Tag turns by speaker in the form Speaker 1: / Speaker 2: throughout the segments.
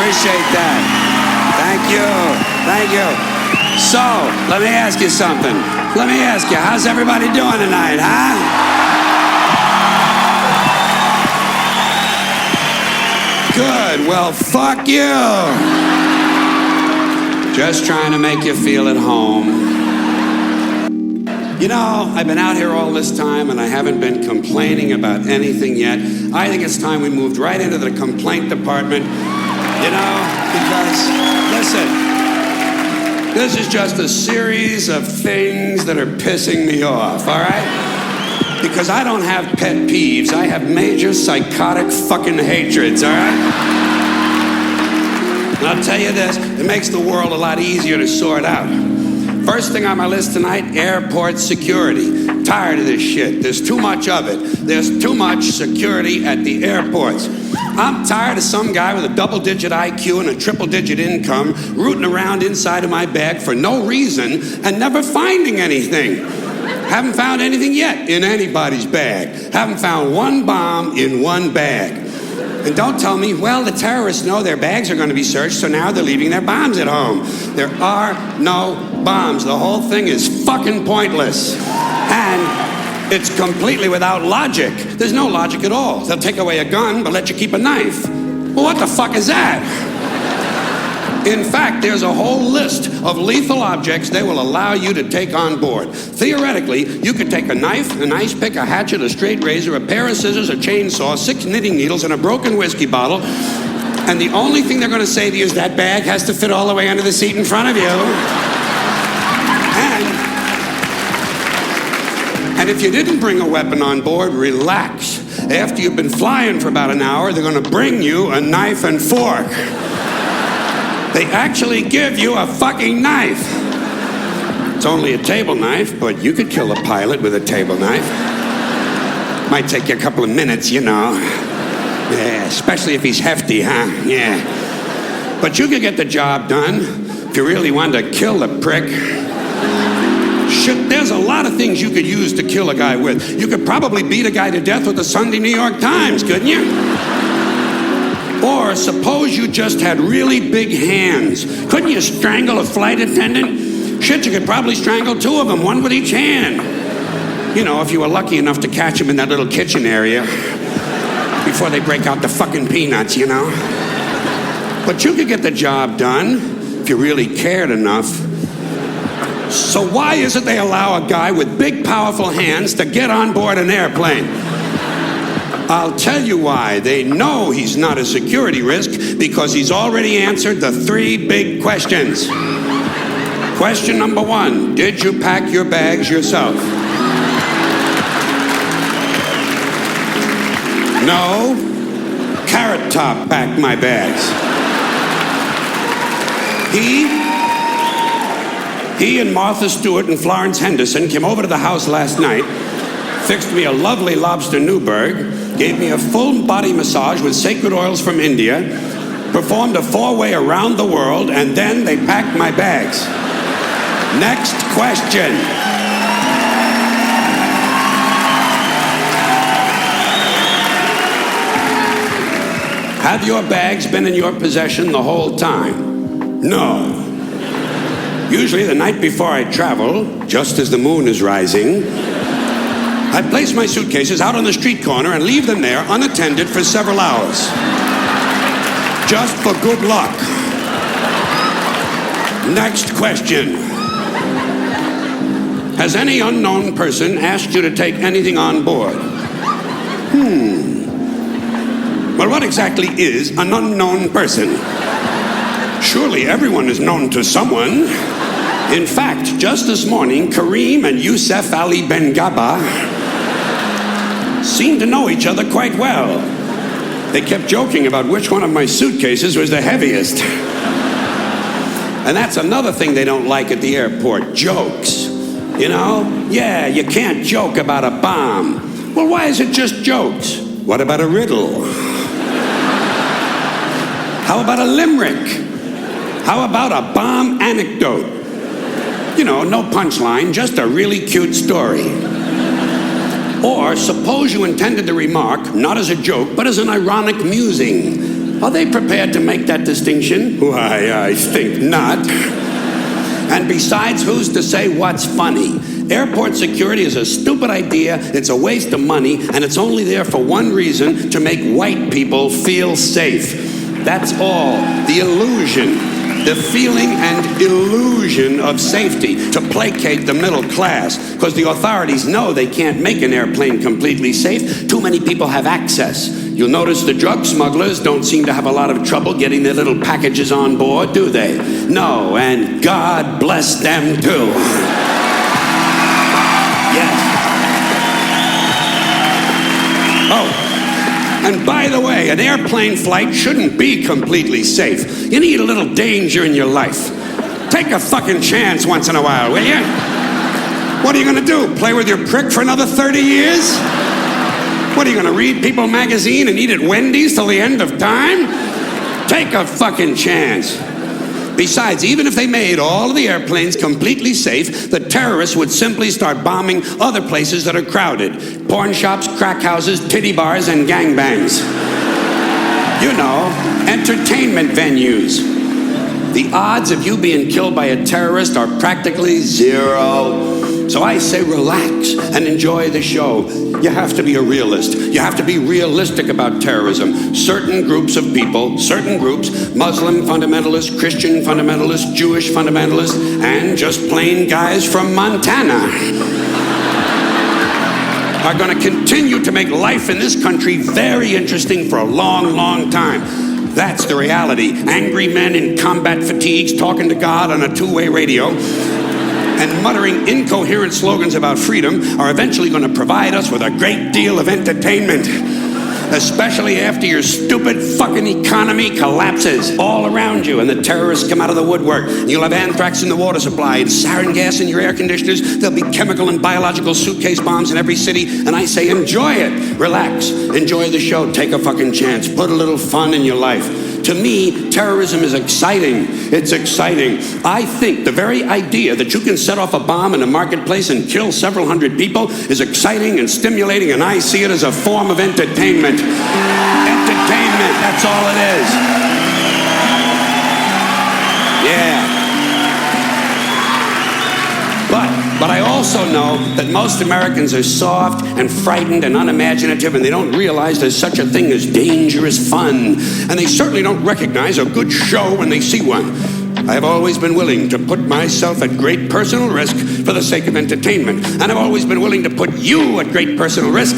Speaker 1: Appreciate that. Thank you. Thank you. So, let me ask you something. Let me ask you, how's everybody doing tonight, huh? Good. Well, fuck you. Just trying to make you feel at home. You know, I've been out here all this time and I haven't been complaining about anything yet. I think it's time we moved right into the complaint department, you know, because, listen, this is just a series of things that are pissing me off, all right? Because I don't have pet peeves, I have major psychotic fucking hatreds, all right? And I'll tell you this, it makes the world a lot easier to sort out. First thing on my list tonight, airport security. Tired of this shit. There's too much of it. There's too much security at the airports. I'm tired of some guy with a double-digit IQ and a triple-digit income rooting around inside of my bag for no reason and never finding anything. Haven't found anything yet in anybody's bag. Haven't found one bomb in one bag. And don't tell me, well, the terrorists know their bags are going to be searched, so now they're leaving their bombs at home. There are no bombs. The whole thing is fucking pointless. And it's completely without logic. There's no logic at all. They'll take away a gun, but let you keep a knife. Well, what the fuck is that? In fact, there's a whole list of lethal objects they will allow you to take on board. Theoretically, you could take a knife, an ice pick, a hatchet, a straight razor, a pair of scissors, a chainsaw, 6 knitting needles, and a broken whiskey bottle, and the only thing they're going to say to you is that bag has to fit all the way under the seat in front of you. And if you didn't bring a weapon on board, relax. After you've been flying for about an hour, they're going to bring you a knife and fork. They actually give you a fucking knife. It's only a table knife, but you could kill a pilot with a table knife. Might take you a couple of minutes, you know. Yeah, especially if he's hefty, huh? Yeah. But you could get the job done if you really wanted to kill the prick. Shit, there's a lot of things you could use to kill a guy with. You could probably beat a guy to death with the Sunday New York Times, couldn't you? Or suppose you just had really big hands. Couldn't you strangle a flight attendant? Shit, you could probably strangle 2 of them, one with each hand. You know, if you were lucky enough to catch them in that little kitchen area before they break out the fucking peanuts, you know? But you could get the job done if you really cared enough. So why is it they allow a guy with big, powerful hands to get on board an airplane? I'll tell you why. They know he's not a security risk because he's already answered the 3 big questions. Question number 1, did you pack your bags yourself? No, Carrot Top packed my bags. He and Martha Stewart and Florence Henderson came over to the house last night, fixed me a lovely lobster Newburg, gave me a full body massage with sacred oils from India, performed a 4-way around the world, and then they packed my bags. Next question. Have your bags been in your possession the whole time? No. Usually the night before I travel, just as the moon is rising, I place my suitcases out on the street corner and leave them there unattended for several hours. Just for good luck. Next question. Has any unknown person asked you to take anything on board? Well, what exactly is an unknown person? Surely everyone is known to someone. In fact, just this morning, Kareem and Youssef Ali Ben-Gaba seemed to know each other quite well. They kept joking about which one of my suitcases was the heaviest. And that's another thing they don't like at the airport, jokes. You know? Yeah, you can't joke about a bomb. Well, why is it just jokes? What about a riddle? How about a limerick? How about a bomb anecdote? You know, no punchline, just a really cute story. Or suppose you intended the remark, not as a joke, but as an ironic musing. Are they prepared to make that distinction? Why, I think not. And besides, who's to say what's funny? Airport security is a stupid idea, it's a waste of money, and it's only there for one reason, to make white people feel safe. That's all. The illusion, the feeling and illusion of safety, to placate the middle class, because the authorities know they can't make an airplane completely safe. Too many people have access. You'll notice the drug smugglers don't seem to have a lot of trouble getting their little packages on board, do they? No, and God bless them too. Yes. Oh, and by the way, an airplane flight shouldn't be completely safe. You need a little danger in your life. Take a fucking chance once in a while, will you? What are you gonna do? Play with your prick for another 30 years? What, are you gonna read People magazine and eat at Wendy's till the end of time? Take a fucking chance. Besides, even if they made all of the airplanes completely safe, the terrorists would simply start bombing other places that are crowded. Porn shops, crack houses, titty bars, and gangbangs. You know, entertainment venues. The odds of you being killed by a terrorist are practically zero. So I say relax and enjoy the show. You have to be a realist. You have to be realistic about terrorism. Certain groups of people, certain groups, Muslim fundamentalists, Christian fundamentalists, Jewish fundamentalists, and just plain guys from Montana, are going to continue to make life in this country very interesting for a long, long time. That's the reality. Angry men in combat fatigues talking to God on a two-way radio and muttering incoherent slogans about freedom are eventually going to provide us with a great deal of entertainment. Especially after your stupid fucking economy collapses all around you and the terrorists come out of the woodwork. You'll have anthrax in the water supply and sarin gas in your air conditioners. There'll be chemical and biological suitcase bombs in every city. And I say enjoy it. Relax. Enjoy the show. Take a fucking chance. Put a little fun in your life. To me, terrorism is exciting. It's exciting. I think the very idea that you can set off a bomb in a marketplace and kill several hundred people is exciting and stimulating, and I see it as a form of entertainment. Entertainment, that's all it is. Yeah. But I also know that most Americans are soft and frightened and unimaginative, and they don't realize there's such a thing as dangerous fun. And they certainly don't recognize a good show when they see one. I have always been willing to put myself at great personal risk for the sake of entertainment. And I've always been willing to put you at great personal risk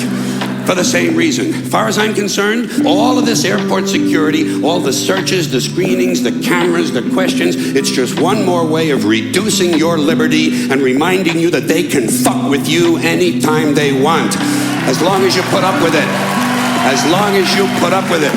Speaker 1: for the same reason. As far as I'm concerned, all of this airport security, all the searches, the screenings, the cameras, the questions, it's just one more way of reducing your liberty and reminding you that they can fuck with you anytime they want, as long as you put up with it. As long as you put up with it.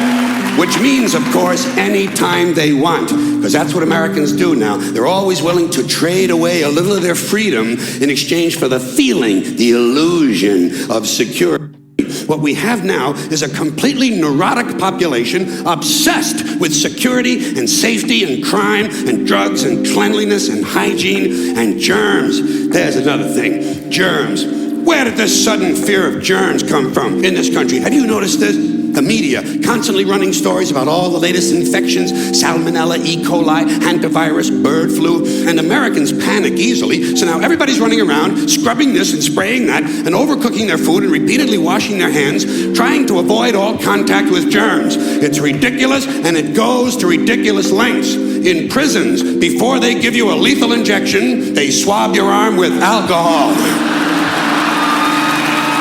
Speaker 1: Which means, of course, anytime they want, because that's what Americans do now. They're always willing to trade away a little of their freedom in exchange for the feeling, the illusion of security. What we have now is a completely neurotic population obsessed with security and safety and crime and drugs and cleanliness and hygiene and germs. There's another thing, germs. Where did this sudden fear of germs come from in this country? Have you noticed this? The media constantly running stories about all the latest infections, salmonella, E. coli, hantavirus, bird flu, and Americans panic easily, so now everybody's running around scrubbing this and spraying that and overcooking their food and repeatedly washing their hands, trying to avoid all contact with germs. It's ridiculous, and it goes to ridiculous lengths. In prisons, before they give you a lethal injection, they swab your arm with alcohol.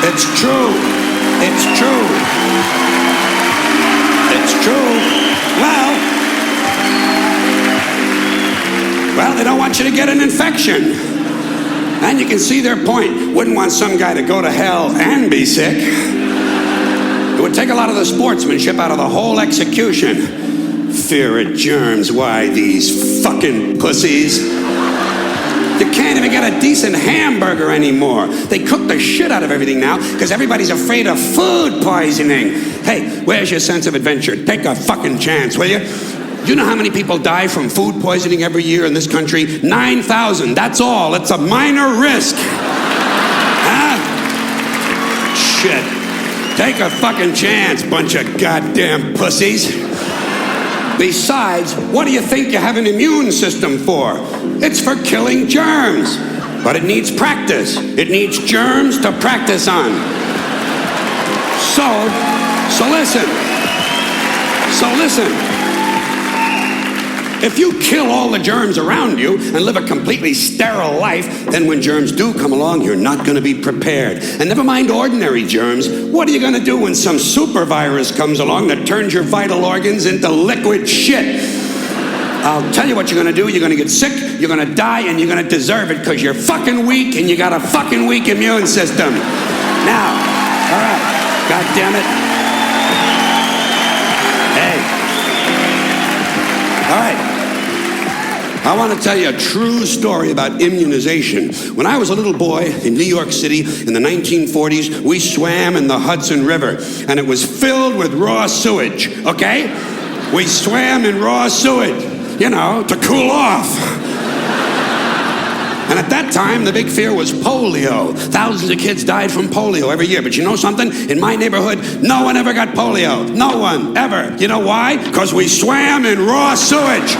Speaker 1: It's true. It's true. It's true. Well, they don't want you to get an infection. And you can see their point. Wouldn't want some guy to go to hell and be sick. It would take a lot of the sportsmanship out of the whole execution. Fear of germs, why these fucking pussies? You can't even get a decent hamburger anymore. They cook the shit out of everything now because everybody's afraid of food poisoning. Hey, where's your sense of adventure? Take a fucking chance, will you? You know how many people die from food poisoning every year in this country? 9,000, that's all. It's a minor risk. Huh? Shit. Take a fucking chance, bunch of goddamn pussies. Besides, what do you think you have an immune system for? It's for killing germs. But it needs practice. It needs germs to practice on. So listen. If you kill all the germs around you and live a completely sterile life, then when germs do come along, you're not going to be prepared. And never mind ordinary germs, what are you going to do when some super virus comes along that turns your vital organs into liquid shit? I'll tell you what you're going to do. You're going to get sick, you're going to die, and you're going to deserve it because you're fucking weak and you got a fucking weak immune system. Now, all right, God damn it. Hey. All right. I want to tell you a true story about immunization. When I was a little boy in New York City in the 1940s, we swam in the Hudson River, and it was filled with raw sewage, okay? We swam in raw sewage, you know, to cool off. And at that time, the big fear was polio. Thousands of kids died from polio every year. But you know something? In my neighborhood, no one ever got polio. No one, ever. You know why? Because we swam in raw sewage.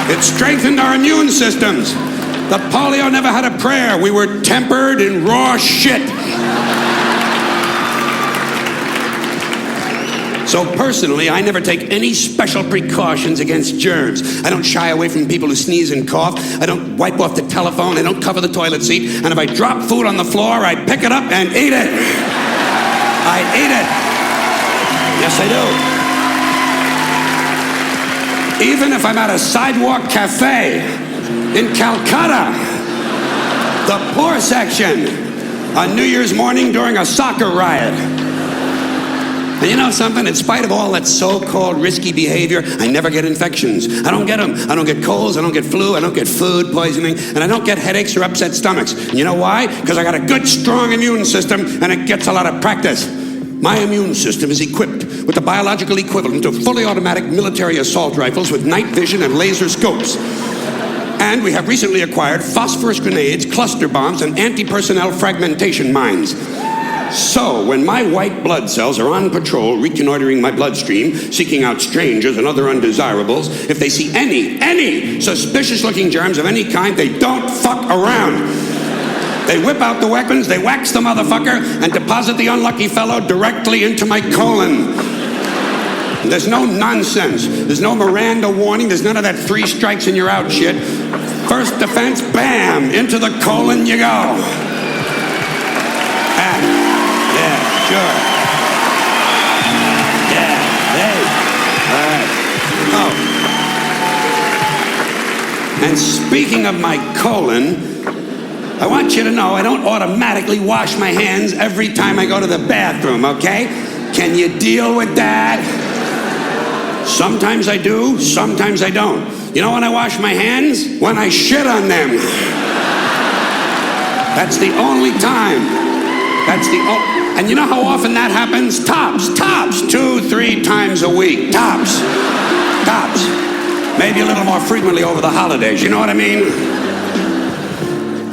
Speaker 1: It strengthened our immune systems. The polio never had a prayer. We were tempered in raw shit. So personally, I never take any special precautions against germs. I don't shy away from people who sneeze and cough. I don't wipe off the telephone. I don't cover the toilet seat. And if I drop food on the floor, I pick it up and eat it. I eat it. Yes, I do. Even if I'm at a sidewalk cafe in Calcutta, the poor section, on New Year's morning during a soccer riot. And you know something? In spite of all that so-called risky behavior, I never get infections. I don't get them. I don't get colds, I don't get flu, I don't get food poisoning, and I don't get headaches or upset stomachs. And you know why? Because I got a good, strong immune system, and it gets a lot of practice. My immune system is equipped with the biological equivalent of fully automatic military assault rifles with night vision and laser scopes. And we have recently acquired phosphorus grenades, cluster bombs, and anti-personnel fragmentation mines. So, when my white blood cells are on patrol, reconnoitering my bloodstream, seeking out strangers and other undesirables, if they see any suspicious-looking germs of any kind, they don't fuck around. They whip out the weapons, they wax the motherfucker, and deposit the unlucky fellow directly into my colon. There's no nonsense. There's no Miranda warning. There's none of that 3 strikes and you're out shit. First defense, bam, into the colon you go. Sure. Yeah, hey. All right. Oh. And speaking of my colon, I want you to know I don't automatically wash my hands every time I go to the bathroom, okay? Can you deal with that? Sometimes I do, sometimes I don't. You know when I wash my hands? When I shit on them. That's the only time. And you know how often that happens? Tops, 2-3 times a week, tops. Maybe a little more frequently over the holidays, you know what I mean?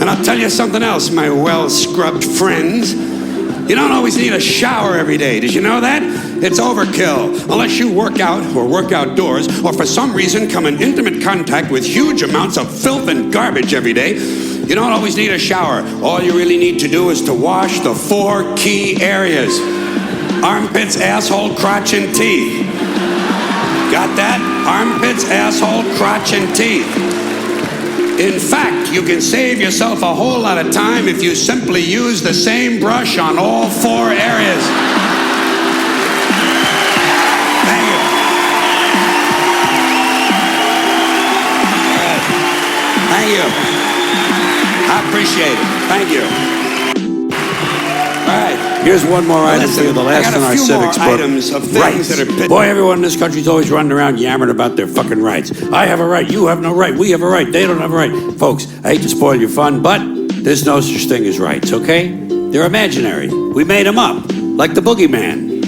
Speaker 1: And I'll tell you something else, my well-scrubbed friends. You don't always need a shower every day, did you know that? It's overkill. Unless you work out or work outdoors, or for some reason come in intimate contact with huge amounts of filth and garbage every day, you don't always need a shower. All you really need to do is to wash the 4 key areas. Armpits, asshole, crotch, and teeth. Got that? Armpits, asshole, crotch, and teeth. In fact, you can save yourself a whole lot of time if you simply use the same brush on all 4 areas. Thank you. Thank you. I appreciate it. Thank you. All right.
Speaker 2: Here's one more item for you, the last in our civics book.
Speaker 1: Items of things that are
Speaker 2: Boy, everyone in this country's always running around yammering about their fucking rights. I have a right, you have no right, we have a right, they don't have a right. Folks, I hate to spoil your fun, but there's no such thing as rights, okay? They're imaginary. We made them up, like the boogeyman.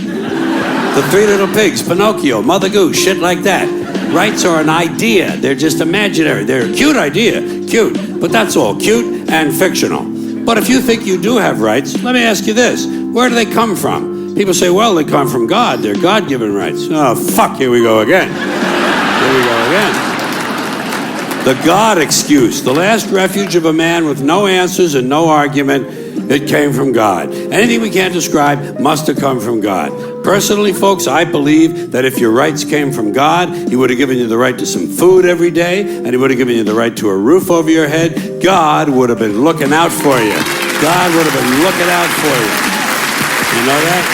Speaker 2: The 3 Little Pigs, Pinocchio, Mother Goose, shit like that. Rights are an idea. They're just imaginary. They're a cute idea. Cute. But that's all. Cute and fictional. But if you think you do have rights, let me ask you this. Where do they come from? People say, well, they come from God. They're God-given rights. Oh, fuck, here we go again. Here we go again. The God excuse, the last refuge of a man with no answers and no argument. It came from God. Anything we can't describe must have come from God. Personally, folks, I believe that if your rights came from God, he would have given you the right to some food every day, and he would have given you the right to a roof over your head. God would have been looking out for you. God would have been looking out for you. You know that?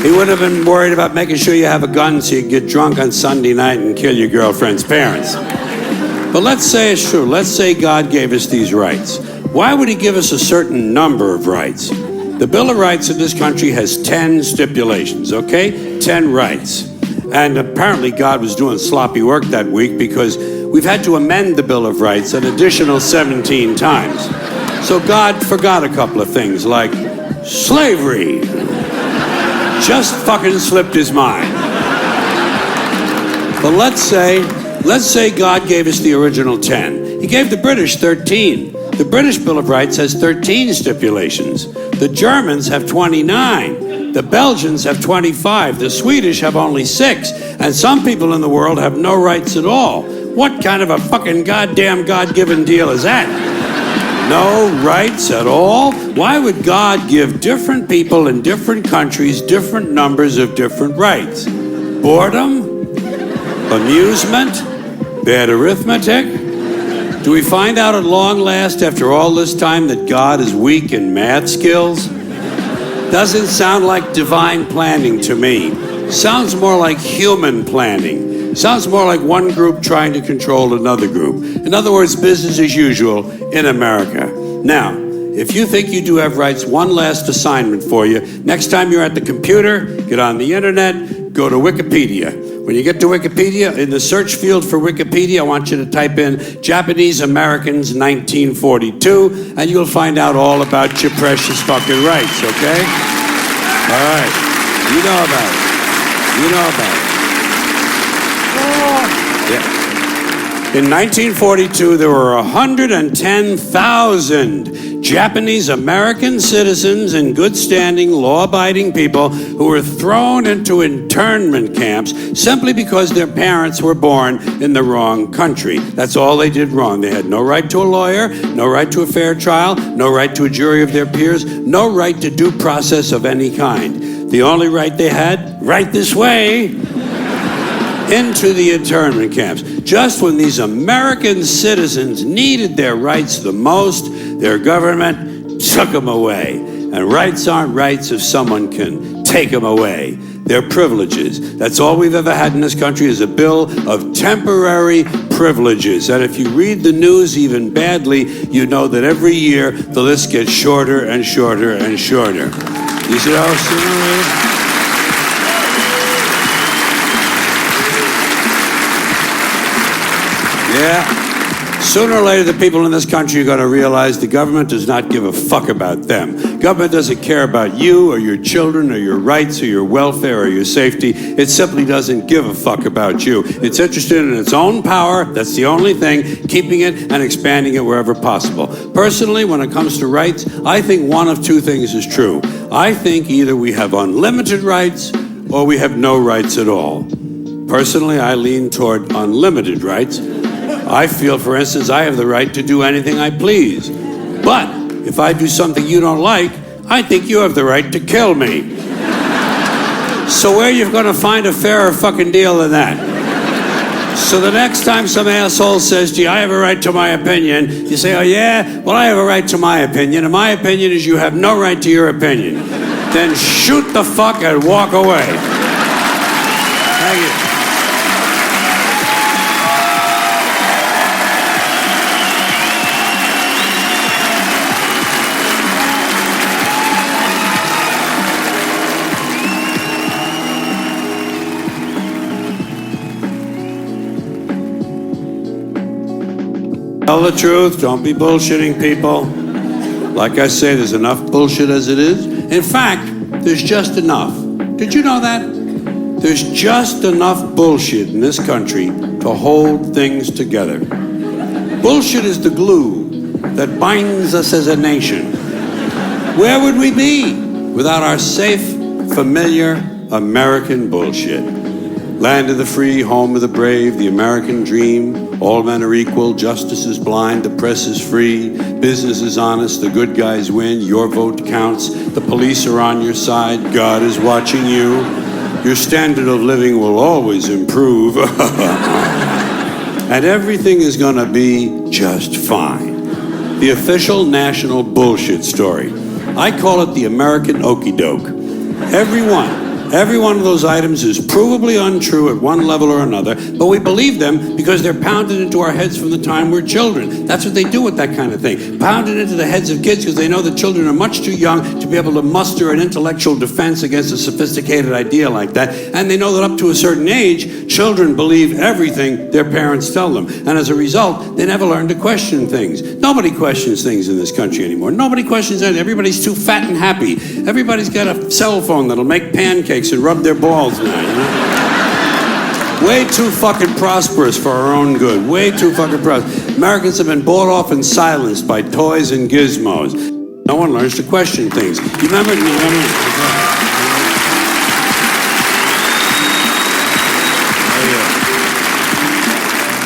Speaker 2: He would have been worried about making sure you have a gun so you can get drunk on Sunday night and kill your girlfriend's parents. But let's say it's true. Let's say God gave us these rights. Why would he give us a certain number of rights? The Bill of Rights in this country has 10 stipulations, okay? 10 rights. And apparently God was doing sloppy work that week because we've had to amend the Bill of Rights an additional 17 times. So God forgot a couple of things like slavery. Just fucking slipped his mind. But let's say God gave us the original 10. He gave the British 13. The British Bill of Rights has 13 stipulations. The Germans have 29. The Belgians have 25. The Swedish have only 6. And some people in the world have no rights at all. What kind of a fucking goddamn God-given deal is that? No rights at all? Why would God give different people in different countries different numbers of different rights? Boredom? Amusement? Bad arithmetic? Do we find out at long last after all this time that God is weak in math skills? Doesn't sound like divine planning to me. Sounds more like human planning. Sounds more like one group trying to control another group. In other words, business as usual in America. Now, if you think you do have rights, one last assignment for you. Next time you're at the computer, get on the internet, go to Wikipedia. When you get to Wikipedia, in the search field for Wikipedia, I want you to type in Japanese Americans 1942, and you'll find out all about your precious fucking rights, okay? All right. You know about it. You know about it. Yeah. In 1942, there were 110,000 Japanese American citizens in good standing, law-abiding people who were thrown into internment camps simply because their parents were born in the wrong country. That's all they did wrong. They had no right to a lawyer, no right to a fair trial, no right to a jury of their peers, no right to due process of any kind. The only right they had, right this way, into the internment camps. Just when these American citizens needed their rights the most, their government took them away. And rights aren't rights if someone can take them away. They're privileges. That's all we've ever had in this country is a bill of temporary privileges. And if you read the news even badly, you know that every year the list gets shorter and shorter and shorter. You see how similar? Yeah. Sooner or later, the people in this country are going to realize the government does not give a fuck about them. Government doesn't care about you or your children or your rights or your welfare or your safety. It simply doesn't give a fuck about you. It's interested in its own power. That's the only thing, keeping it and expanding it wherever possible. Personally, when it comes to rights, I think one of two things is true. I think either we have unlimited rights or we have no rights at all. Personally, I lean toward unlimited rights. I feel, for instance, I have the right to do anything I please. But if I do something you don't like, I think you have the right to kill me. So where are you going to find a fairer fucking deal than that? So the next time some asshole says to you, I have a right to my opinion, you say, oh yeah? Well, I have a right to my opinion, and my opinion is you have no right to your opinion. Then shoot the fuck and walk away. Thank you. Tell the truth, don't be bullshitting people. Like I say, there's enough bullshit as it is. In fact, there's just enough. Did you know that? There's just enough bullshit in this country to hold things together. Bullshit is the glue that binds us as a nation. Where would we be without our safe, familiar American bullshit? Land of the free, home of the brave, the American dream. All men are equal, justice is blind, the press is free, business is honest, the good guys win, your vote counts, the police are on your side, God is watching you. Your standard of living will always improve. And everything is gonna be just fine. The official national bullshit story. I call it the American okey doke. Every one of those items is provably untrue at one level or another, but we believe them because they're pounded into our heads from the time we're children. That's what they do with that kind of thing. Pounded into the heads of kids because they know that children are much too young to be able to muster an intellectual defense against a sophisticated idea like that. And they know that up to a certain age, children believe everything their parents tell them. And as a result, they never learn to question things. Nobody questions things in this country anymore. Nobody questions anything. Everybody's too fat and happy. Everybody's got a cell phone that'll make pancakes and rub their balls now, you know? Way too fucking prosperous for our own good. Way too fucking prosperous. Americans have been bought off and silenced by toys and gizmos. No one learns to question things. You remember?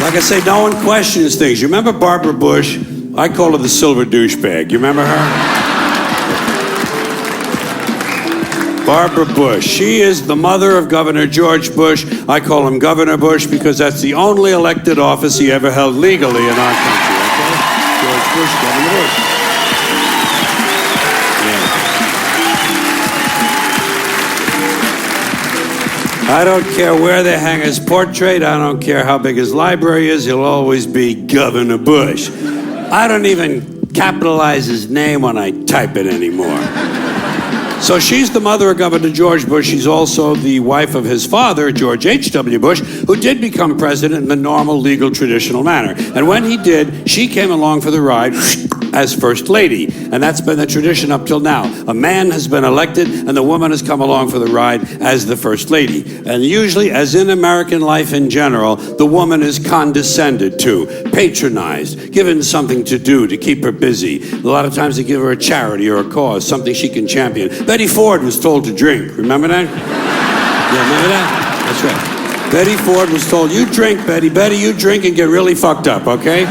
Speaker 2: Like I say, no one questions things. You remember Barbara Bush? I call her the silver douchebag. You remember her? Barbara Bush. She is the mother of Governor George Bush. I call him Governor Bush because that's the only elected office he ever held legally in our country, okay? George Bush, Governor Bush. Yeah. I don't care where they hang his portrait. I don't care how big his library is. He'll always be Governor Bush. I don't even capitalize his name when I type it anymore. So she's the mother of Governor George Bush. She's also the wife of his father, George H.W. Bush, who did become president in the normal, legal, traditional manner. And when he did, she came along for the ride as First Lady. And that's been the tradition up till now. A man has been elected, and the woman has come along for the ride as the First Lady. And usually, as in American life in general, the woman is condescended to, patronized, given something to do to keep her busy. A lot of times they give her a charity or a cause, something she can champion. Betty Ford was told to drink. Remember that? Yeah, remember that? That's right. Betty Ford was told, you drink, Betty. Betty, you drink and get really fucked up, okay?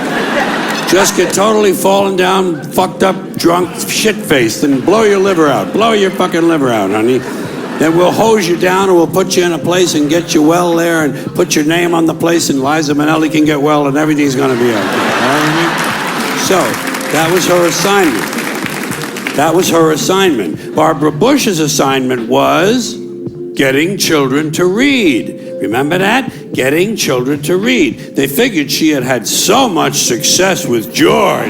Speaker 2: Just get totally fallen down, fucked up, drunk, shit-faced, and blow your liver out. Blow your fucking liver out, honey. Then we'll hose you down and we'll put you in a place and get you well there and put your name on the place and Liza Minnelli can get well and everything's gonna be okay. All right? So, that was her assignment. That was her assignment. Barbara Bush's assignment was getting children to read. Remember that? Getting children to read. They figured she had had so much success with George.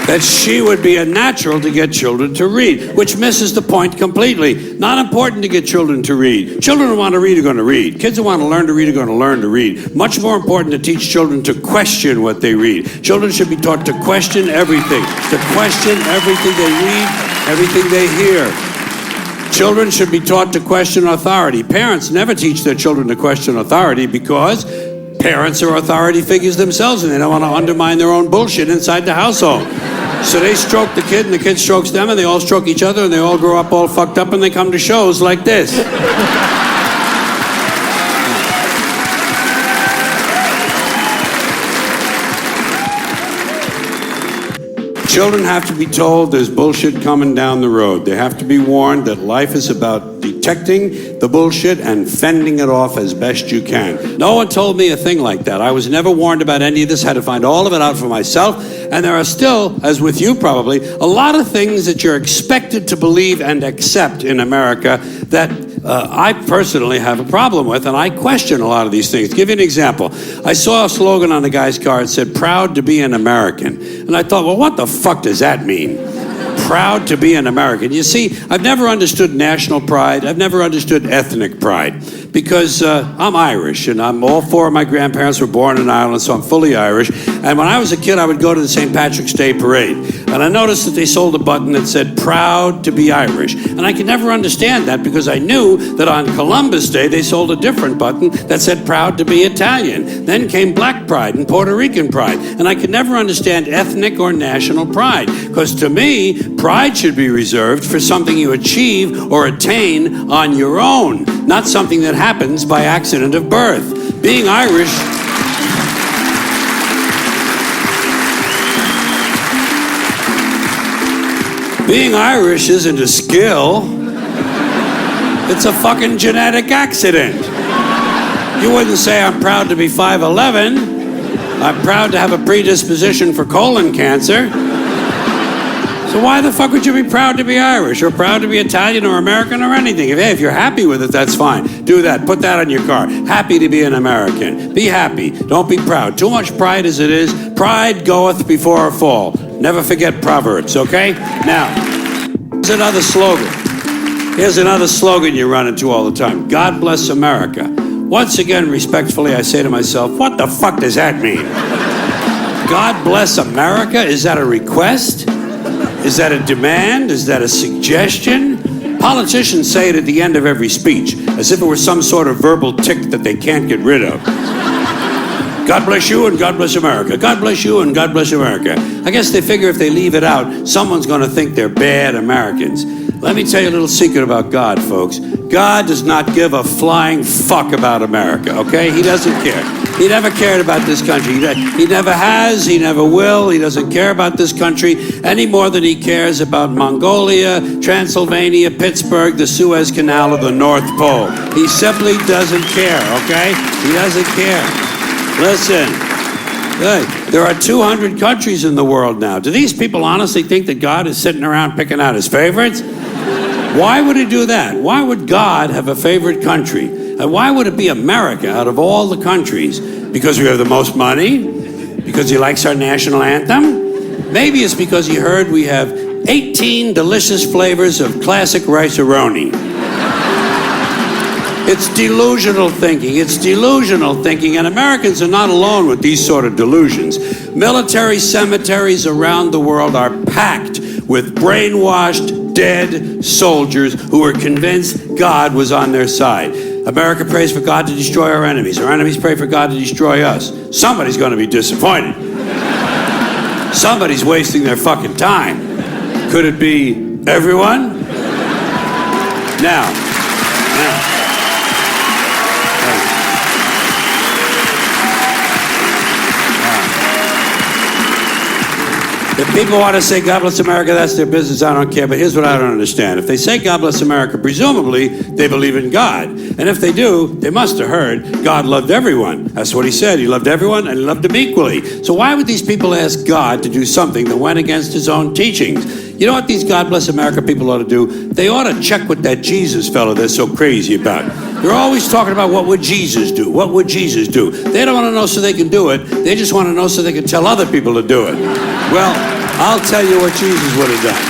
Speaker 2: That she would be a natural to get children to read, which misses the point completely. Not important to get children to read. Children who want to read are going to read. Kids who want to learn to read are going to learn to read. Much more important to teach children to question what they read. Children should be taught to question everything. To question everything they read, everything they hear. Children should be taught to question authority. Parents never teach their children to question authority because parents are authority figures themselves and they don't want to undermine their own bullshit inside the household. So they stroke the kid and the kid strokes them and they all stroke each other and they all grow up all fucked up and they come to shows like this. Children have to be told there's bullshit coming down the road. They have to be warned that life is about detecting the bullshit and fending it off as best you can. No one told me a thing like that. I was never warned about any of this, had to find all of it out for myself. And there are still, as with you probably, a lot of things that you're expected to believe and accept in America that I personally have a problem with, and I question a lot of these things. To give you an example, I saw a slogan on a guy's car that said, "Proud to be an American." And I thought, well, what the fuck does that mean? Proud to be an American. You see, I've never understood national pride. I've never understood ethnic pride. because I'm Irish, and all four of my grandparents were born in Ireland, so I'm fully Irish. And when I was a kid, I would go to the St. Patrick's Day parade, and I noticed that they sold a button that said, "Proud to be Irish." And I could never understand that because I knew that on Columbus Day, they sold a different button that said, "Proud to be Italian." Then came Black Pride and Puerto Rican Pride, and I could never understand ethnic or national pride, because to me, pride should be reserved for something you achieve or attain on your own, not something that happens by accident of birth. Being Irish... Being Irish isn't a skill. It's a fucking genetic accident. You wouldn't say, "I'm proud to be 5'11". I'm proud to have a predisposition for colon cancer. So why the fuck would you be proud to be Irish or proud to be Italian or American or anything? If you're happy with it, that's fine. Do that. Put that on your car. Happy to be an American. Be happy. Don't be proud. Too much pride as it is. Pride goeth before a fall. Never forget Proverbs, okay? Now, here's another slogan. Here's another slogan you run into all the time. God bless America. Once again, respectfully, I say to myself, what the fuck does that mean? God bless America? Is that a request? Is that a demand? Is that a suggestion? Politicians say it at the end of every speech, as if it were some sort of verbal tick that they can't get rid of. God bless you and God bless America. God bless you and God bless America. I guess they figure if they leave it out, someone's going to think they're bad Americans. Let me tell you a little secret about God, folks. God does not give a flying fuck about America, okay? He doesn't care. He never cared about this country. He never has, he never will. He doesn't care about this country any more than he cares about Mongolia, Transylvania, Pittsburgh, the Suez Canal, or the North Pole. He simply doesn't care, okay? He doesn't care. Listen, there are 200 countries in the world now. Do these people honestly think that God is sitting around picking out his favorites? Why would he do that? Why would God have a favorite country? And why would it be America out of all the countries? Because we have the most money? Because he likes our national anthem? Maybe it's because he heard we have 18 delicious flavors of classic rice-a-roni. It's delusional thinking. It's delusional thinking, and Americans are not alone with these sort of delusions. Military cemeteries around the world are packed with brainwashed, dead soldiers who were convinced God was on their side. America prays for God to destroy our enemies. Our enemies pray for God to destroy us. Somebody's going to be disappointed. Somebody's wasting their fucking time. Could it be everyone? Now. If people want to say God bless America, that's their business, I don't care. But here's what I don't understand. If they say God bless America, presumably they believe in God. And if they do, they must have heard God loved everyone. That's what he said. He loved everyone and he loved them equally. So why would these people ask God to do something that went against his own teachings? You know what these God bless America people ought to do? They ought to check with that Jesus fellow they're so crazy about. They're always talking about what would Jesus do? What would Jesus do? They don't want to know so they can do it. They just want to know so they can tell other people to do it. Well, I'll tell you what Jesus would have done.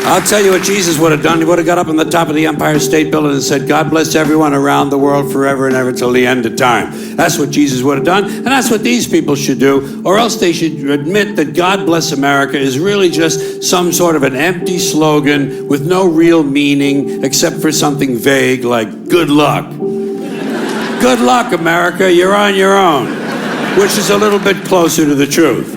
Speaker 2: I'll tell you what Jesus would have done. He would have got up on the top of the Empire State Building and said, God bless everyone around the world forever and ever till the end of time. That's what Jesus would have done, and that's what these people should do, or else they should admit that God bless America is really just some sort of an empty slogan with no real meaning except for something vague like good luck. Good luck, America, you're on your own, which is a little bit closer to the truth.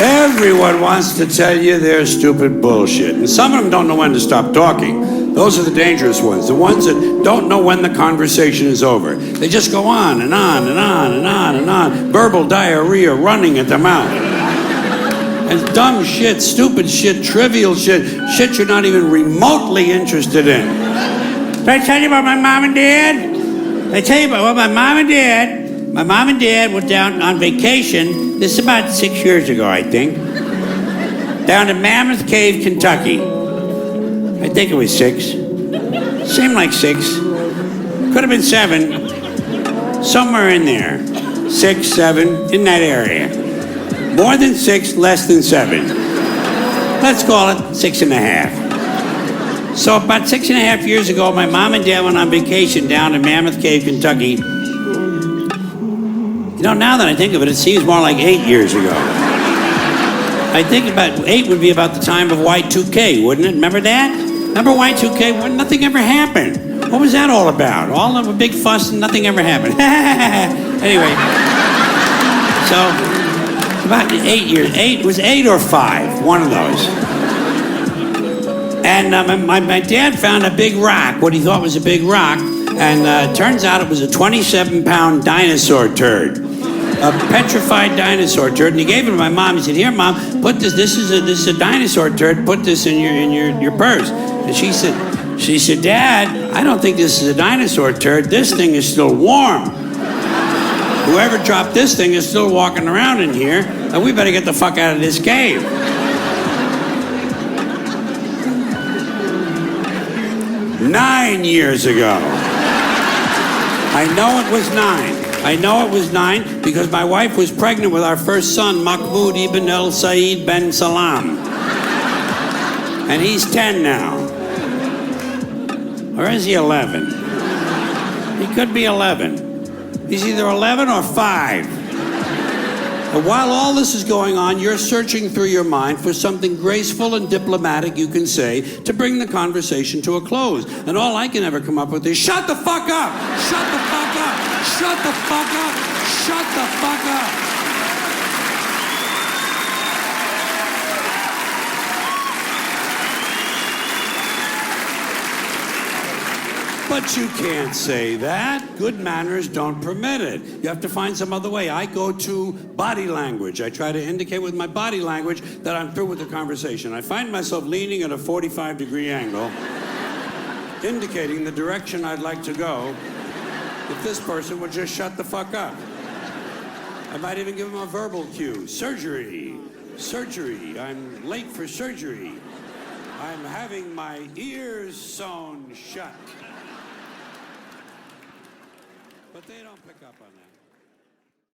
Speaker 2: Everyone wants to tell you their stupid bullshit. And some of them don't know when to stop talking. Those are the dangerous ones. The ones that don't know when the conversation is over. They just go on and on and on and on and on. Verbal diarrhea running at the mouth. And dumb shit, stupid shit, trivial shit. Shit you're not even remotely interested in. Did I tell you about my mom and dad? I tell you about my mom and dad. My mom and dad were down on vacation, this is about 6 years ago, I think, down in Mammoth Cave, Kentucky. I think it was 6. Seemed like 6. Could have been 7. Somewhere in there. 6, 7, in that area. More than 6, less than 7. Let's call it 6.5. So about 6.5 years ago, my mom and dad went on vacation down in Mammoth Cave, Kentucky. You know, now that I think of it, it seems more like 8 years ago. I think about 8 would be about the time of Y2K, wouldn't it? Remember that? Remember Y2K when nothing ever happened? What was that all about? All of a big fuss and nothing ever happened. Anyway, so about 8 years. 8 was 8 or 5, one of those. And my dad found a big rock, what he thought was a big rock, and turns out it was a 27-pound dinosaur turd. A petrified dinosaur turd, and he gave it to my mom. He said, "Here, Mom, put this. This is a dinosaur turd. Put this in your purse." And she said, "Dad, I don't think this is a dinosaur turd. This thing is still warm. Whoever dropped this thing is still walking around in here, and we better get the fuck out of this cave." 9 years ago. I know it was 9. I know it was 9 because my wife was pregnant with our first son, Mahmoud ibn El Said ben Salam. And he's 10 now. Or is he 11? He could be 11. He's either 11 or 5. But while all this is going on, you're searching through your mind for something graceful and diplomatic you can say to bring the conversation to a close. And all I can ever come up with is, shut the fuck up! Shut the fuck up! Shut the fuck up! Shut the fuck up! But you can't say that. Good manners don't permit it. You have to find some other way. I go to body language. I try to indicate with my body language that I'm through with the conversation. I find myself leaning at a 45-degree angle, indicating the direction I'd like to go if this person would just shut the fuck up. I might even give him a verbal cue. Surgery. Surgery. I'm late for surgery. I'm having my ears sewn shut. But they don't pick up on that.